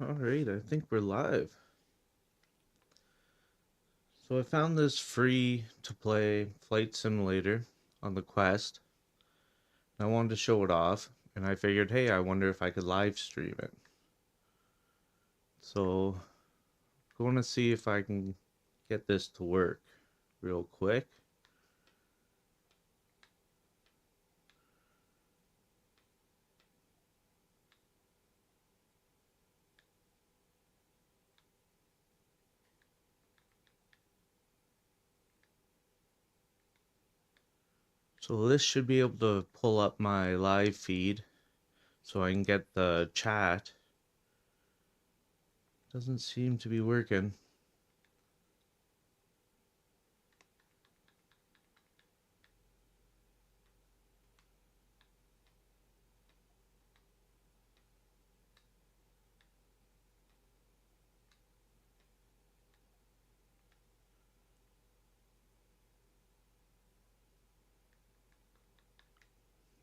Alright, I think we're live. So I found this free to play flight simulator on the Quest. I wanted to show it off, and I figured, hey, I wonder if I could live stream it. So I'm going to see if I can get this to work real quick. So this should be able to pull up my live feed so I can get the chat. Doesn't seem to be working.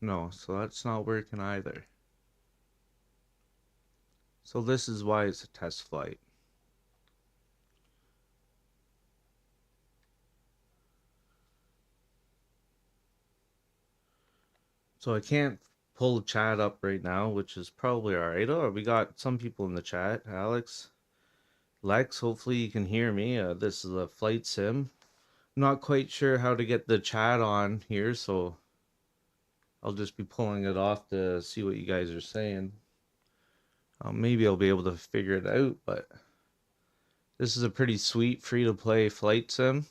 No, so that's not working either. So this is why it's a test flight. So I can't pull the chat up right now, which is probably alright. Oh, we got some people in the chat. Alex, Lex, hopefully you can hear me. This is a flight sim. Not quite sure how to get the chat on here, so I'll just be pulling it off to see what you guys are saying. Maybe I'll be able to figure it out, but this is a pretty sweet free to play flight sim.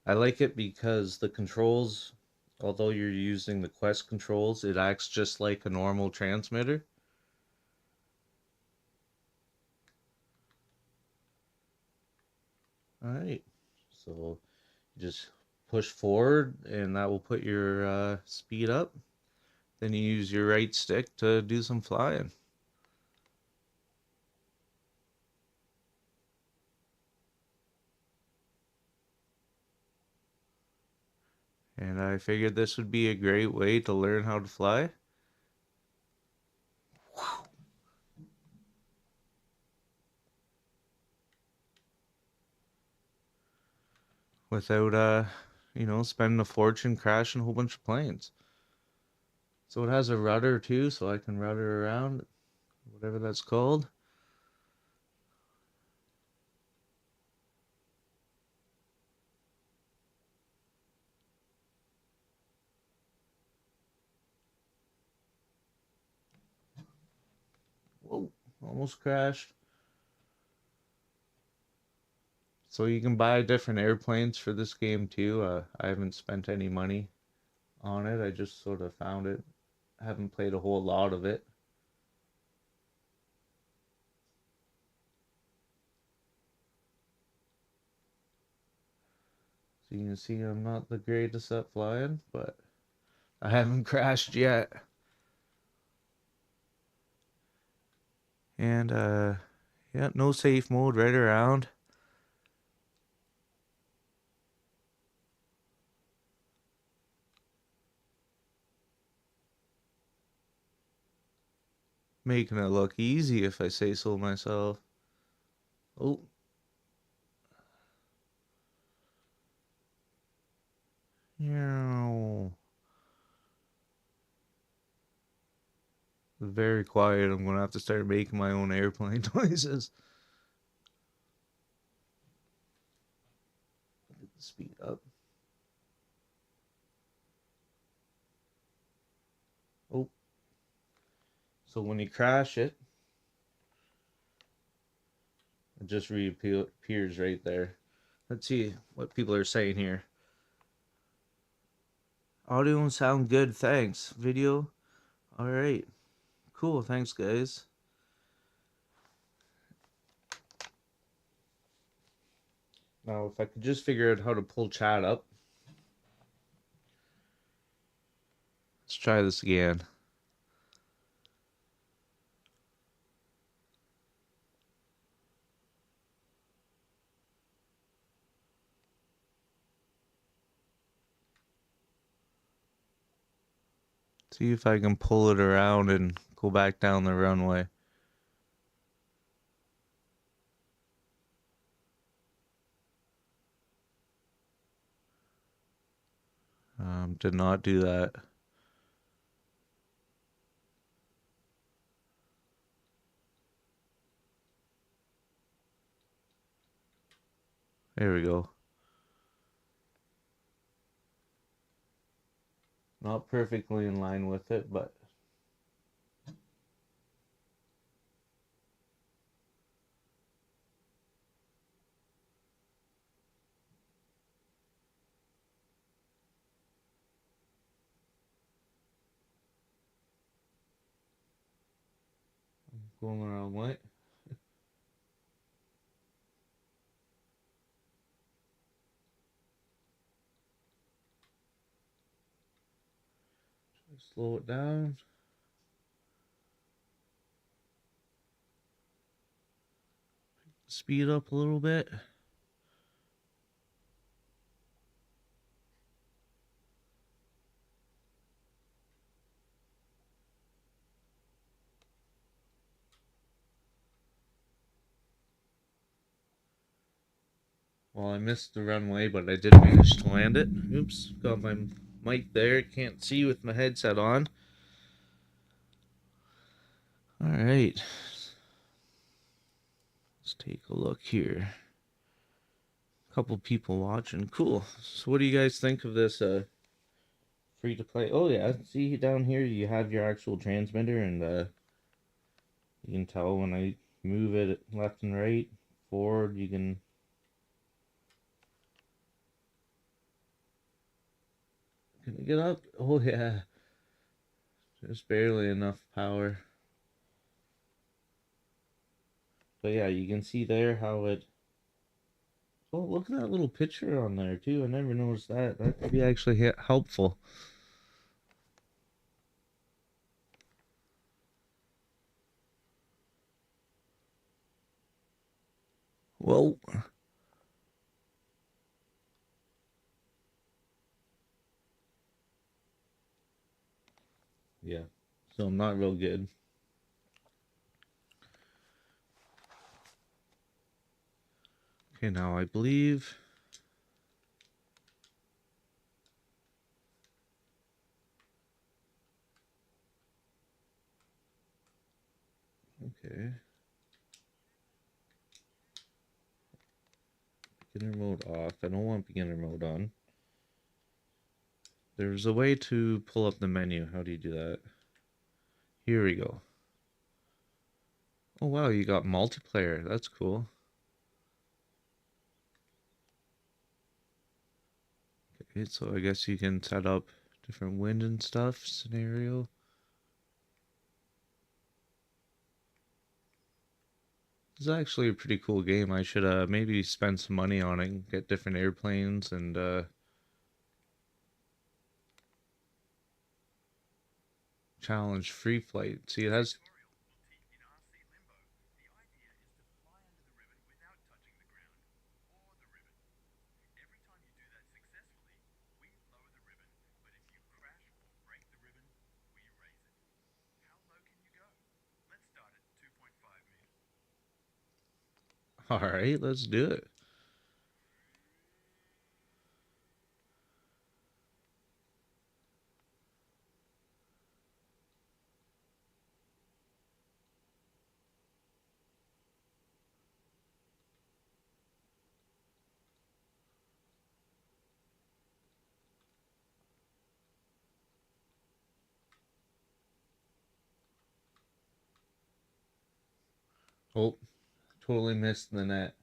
I like it because the controls, although you're using the Quest controls, it acts just like a normal transmitter. Alright, so just push forward and that will put your speed up. Then you use your right stick to do some flying. And I figured this would be a great way to learn how to fly. Without spending a fortune crashing a whole bunch of planes. So it has a rudder too, so I can rudder around, whatever that's called. Whoa, almost crashed. So you can buy different airplanes for this game too. I haven't spent any money on it. I just sort of found it. I haven't played a whole lot of it. So you can see I'm not the greatest at flying, but I haven't crashed yet. And yeah, no safe mode right around. Making it look easy if I say so myself. Oh. Yeah. Very quiet. I'm gonna have to start making my own airplane noises. Get the speed up. Oh. So when you crash it, it just reappears right there. Let's see what people are saying here. Audio and sound good, thanks. Video, alright. Cool, thanks guys. Now if I could just figure out how to pull chat up. Let's try this again. See if I can pull it around and go back down the runway. Did not do that. There we go. Not perfectly in line with it, but going the wrong way. Slow it down. Speed up a little bit. Well, I missed the runway, but I did manage to land it. Oops, got my mic there. Can't see with my headset on. All right. Let's take a look here. A couple people watching. Cool. So what do you guys think of this free to play? Oh yeah, see down here you have your actual transmitter and you can tell when I move it left and right, forward, you can I get up. Oh yeah. Just barely enough power. But yeah, you can see there how it. Oh, look at that little picture on there too. I never noticed that. That could be actually helpful. Well, yeah. So I'm not real good. Okay, now I believe. Okay. Beginner mode off. I don't want beginner mode on. There's a way to pull up the menu. How do you do that? Here we go. Oh wow, you got multiplayer. That's cool. Okay, so I guess you can set up different wind and stuff scenario. It's actually a pretty cool game. I should maybe spend some money on it and get different airplanes and challenge free flight. See, it has. All right, let's do it. Oh, totally missed the net.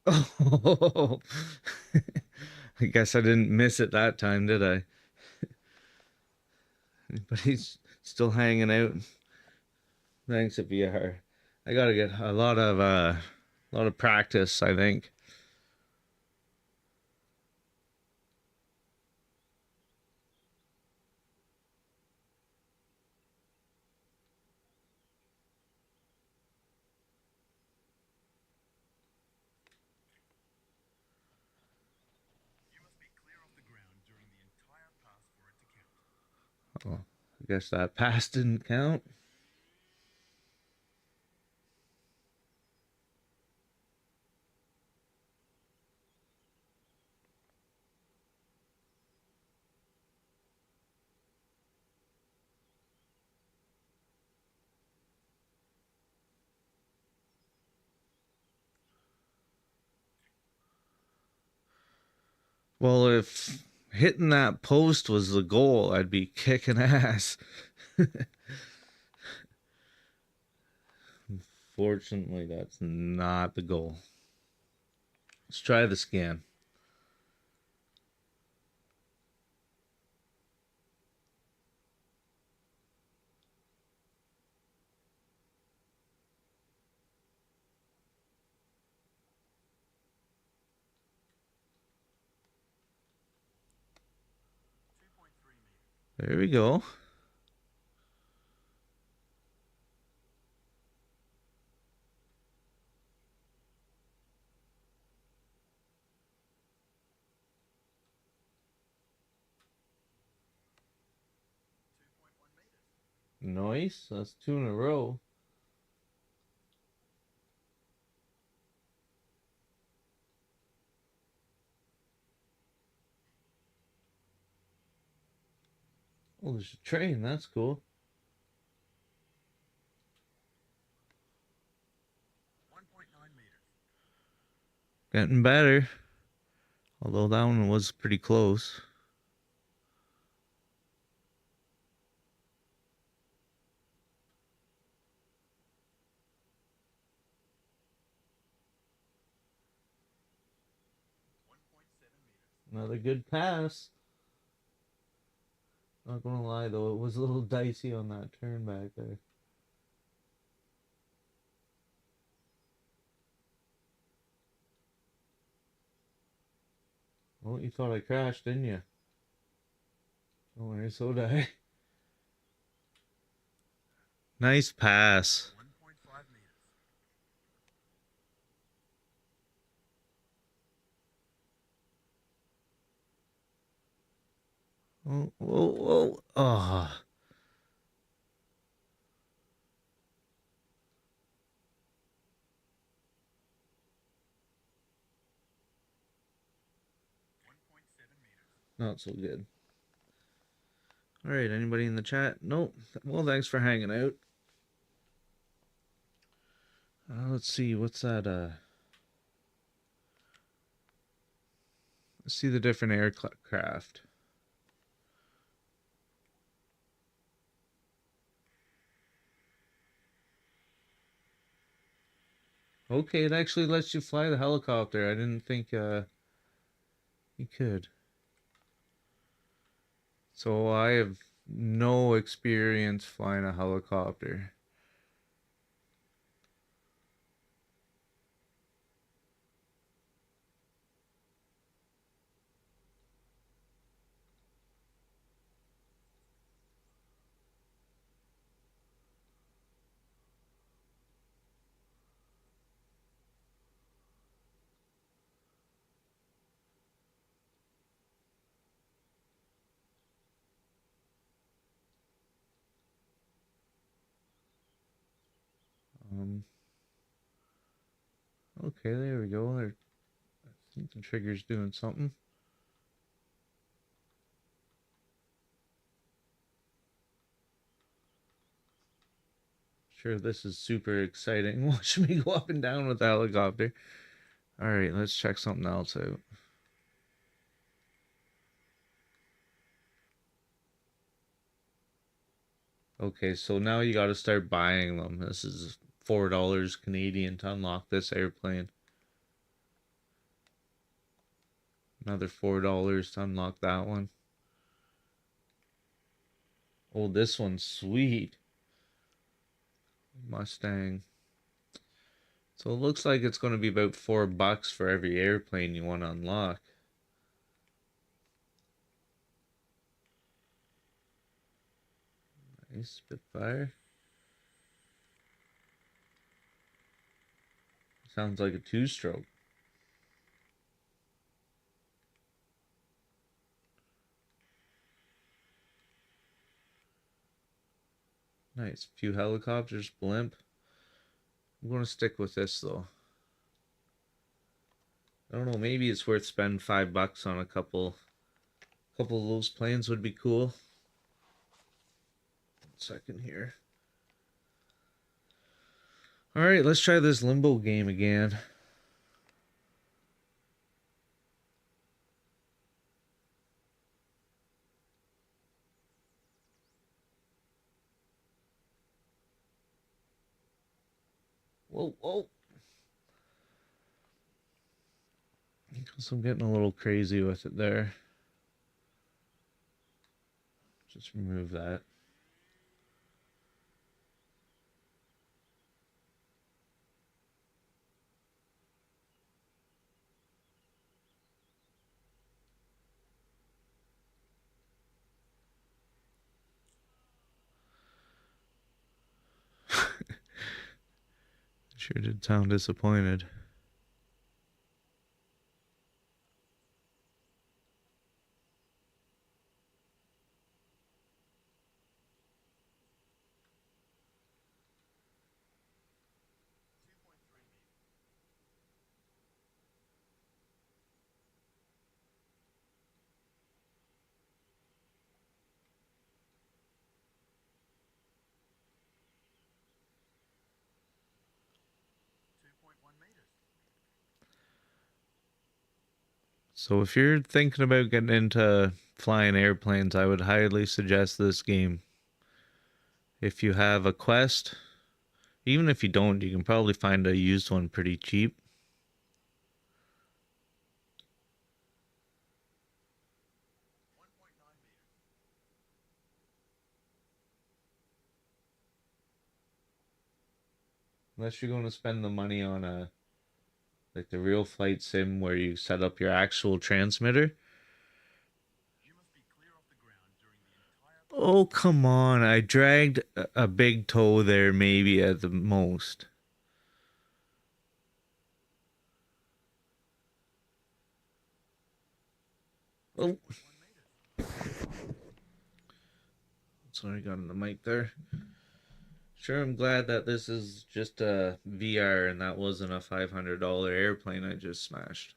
Oh, I guess I didn't miss it that time, did I? But he's still hanging out. Thanks to VR. I gotta get a lot of practice, I think. Well, I guess that pass didn't count. Well, if hitting that post was the goal, I'd be kicking ass. Fortunately, that's not the goal. Let's try the scan. There we go. Nice. That's 2 in a row. Oh, there's a train. That's cool. Getting better. Although that one was pretty close. Another good pass. Not gonna lie though, it was a little dicey on that turn back there. Well, you thought I crashed, didn't you? Don't worry, so did I. Nice pass. Oh, whoa, whoa. Oh. Not so good. All right, anybody in the chat? Nope. Well, thanks for hanging out. Let's see, what's that? Let's see the different aircraft. Okay, it actually lets you fly the helicopter. I didn't think you could. So I have no experience flying a helicopter. Um, okay, there we go. I think the trigger's doing something. Sure, this is super exciting. Watch me go up and down with the helicopter. All right, let's check something else out. Okay, so now you got to start buying them. This is $4 Canadian to unlock this airplane. Another $4 to unlock that one. Oh, this one's sweet. Mustang. So it looks like it's going to be about $4 for every airplane you want to unlock. Nice Spitfire. Sounds like a two-stroke. Nice. Few helicopters, blimp. I'm going to stick with this though. I don't know. Maybe it's worth spending $5 on a couple of those planes would be cool. 1 second here. All right, let's try this limbo game again. Whoa, whoa. Because I'm getting a little crazy with it there. Just remove that. Sure did sound disappointed. So if you're thinking about getting into flying airplanes, I would highly suggest this game. If you have a Quest, even if you don't, you can probably find a used one pretty cheap. Unless you're going to spend the money on a like the real flight sim where you set up your actual transmitter. Oh, come on. I dragged a big toe there, maybe at the most. Oh, sorry, got in the mic there. Sure, I'm glad that this is just a VR and that wasn't a $500 airplane I just smashed.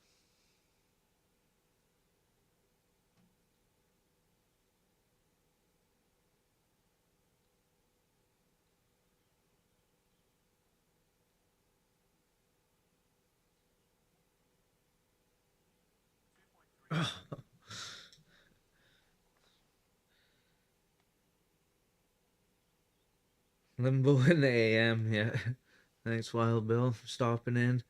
Limbo in the AM, yeah. Thanks, Wild Bill, for stopping in.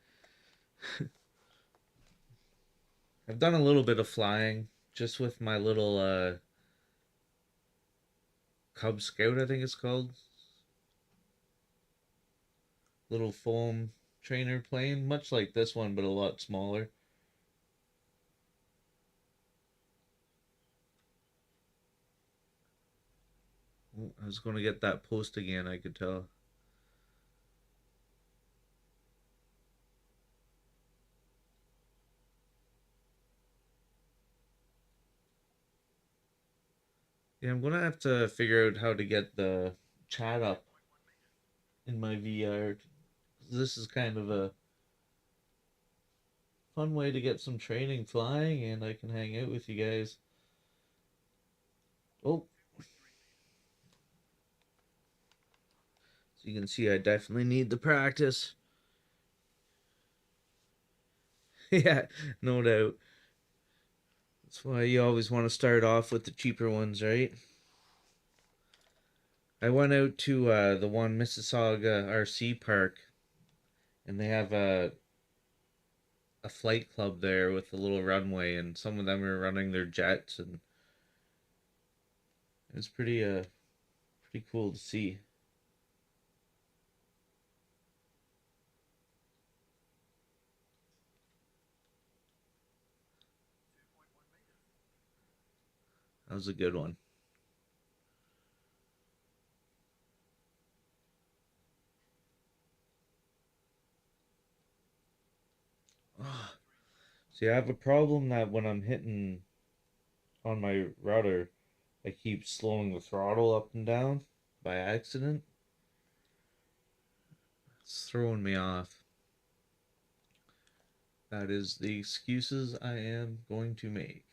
I've done a little bit of flying just with my little Cub Scout, I think it's called. Little foam trainer plane, much like this one, but a lot smaller. Oh, I was going to get that post again, I could tell. Yeah, I'm going to have to figure out how to get the chat up in my VR. This is kind of a fun way to get some training flying, and I can hang out with you guys. Oh, so you can see I definitely need the practice. Yeah, no doubt. That's why you always want to start off with the cheaper ones, right? I went out to the one Mississauga RC Park, and they have a flight club there with a little runway, and some of them are running their jets, and it's pretty cool to see. That was a good one. Oh, see, I have a problem that when I'm hitting on my rudder, I keep slowing the throttle up and down, by accident. It's throwing me off. That is the excuses I am going to make.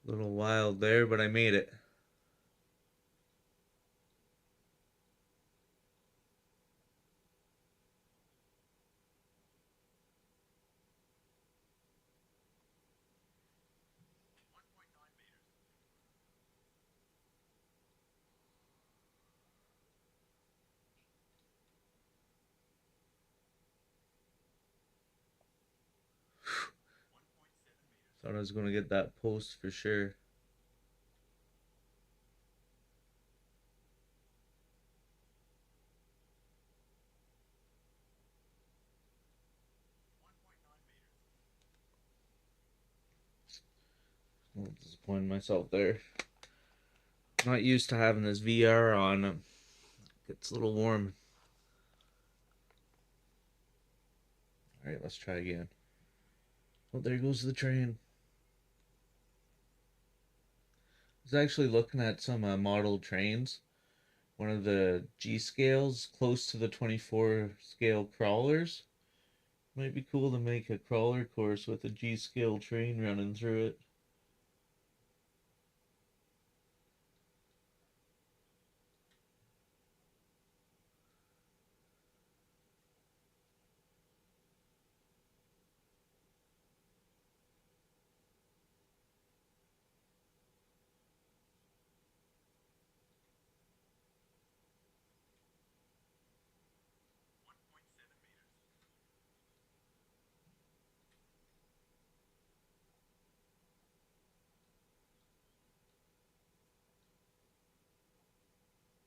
A little wild there, but I made it. Thought I was going to get that post for sure. I'm disappointing myself there. I'm not used to having this VR on. It gets a little warm. Alright, let's try again. Oh, there goes the train. I was actually looking at some model trains. One of the G scales close to the 24 scale crawlers. Might be cool to make a crawler course with a G scale train running through it.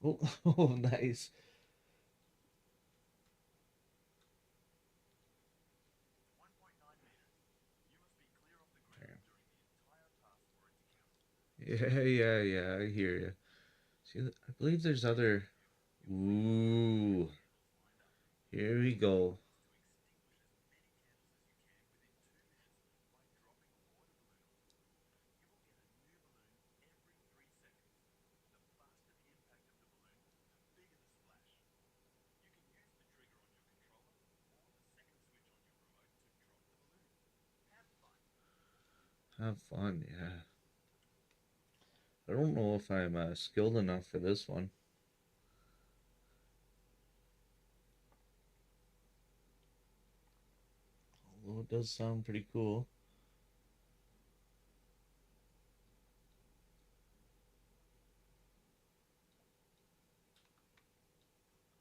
Oh, oh nice. Yeah, I hear you. See, I believe there's other. Ooh, here we go. Have fun, yeah. I don't know if I'm skilled enough for this one. Although it does sound pretty cool.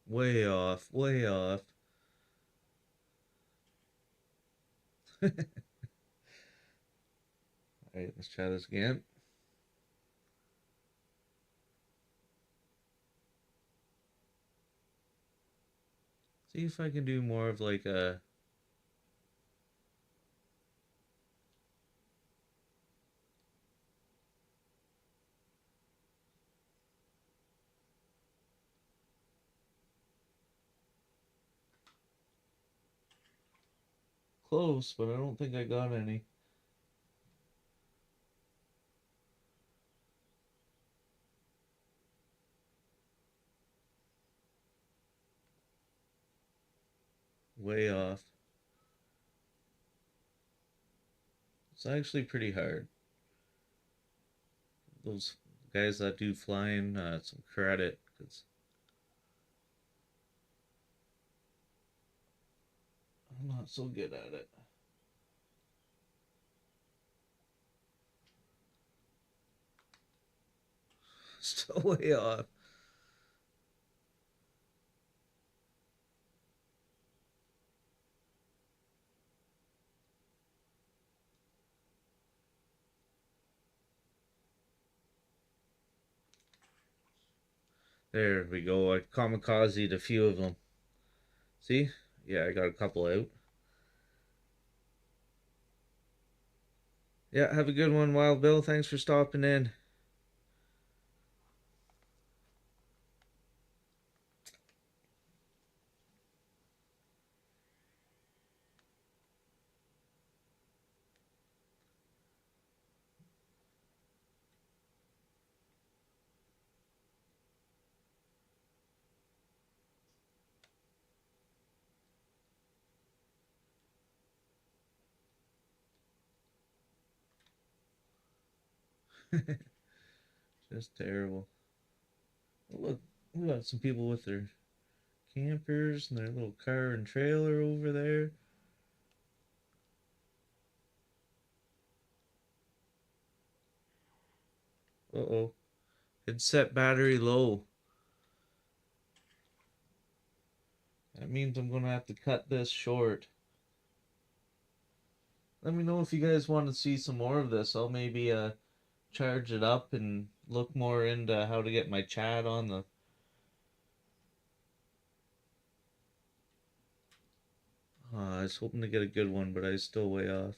Way off, way off. Alright, let's try this again. See if I can do more of like a. Close, but I don't think I got any. Way off. It's actually pretty hard. Those guys that do flying, some credit, because I'm not so good at it. Still way off. There we go. I kamikazed a few of them. See? Yeah, I got a couple out. Yeah, have a good one, Wild Bill. Thanks for stopping in. Just terrible. Oh, look, we got some people with their campers and their little car and trailer over there. Uh-oh. It set battery low. That means I'm gonna have to cut this short. Let me know if you guys want to see some more of this. I'll maybe charge it up and look more into how to get my chat on the. I was hoping to get a good one, but I was still way off.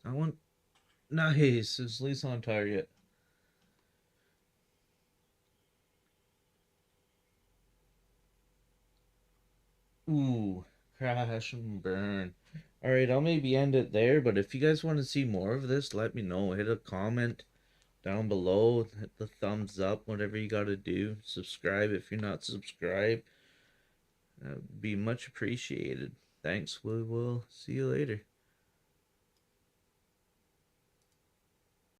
I want nice. It's at least on target. Ooh, crash and burn. All right, I'll maybe end it there. But if you guys want to see more of this, let me know. Hit a comment down below. Hit the thumbs up. Whatever you got to do. Subscribe if you're not subscribed. That would be much appreciated. Thanks. We will see you later.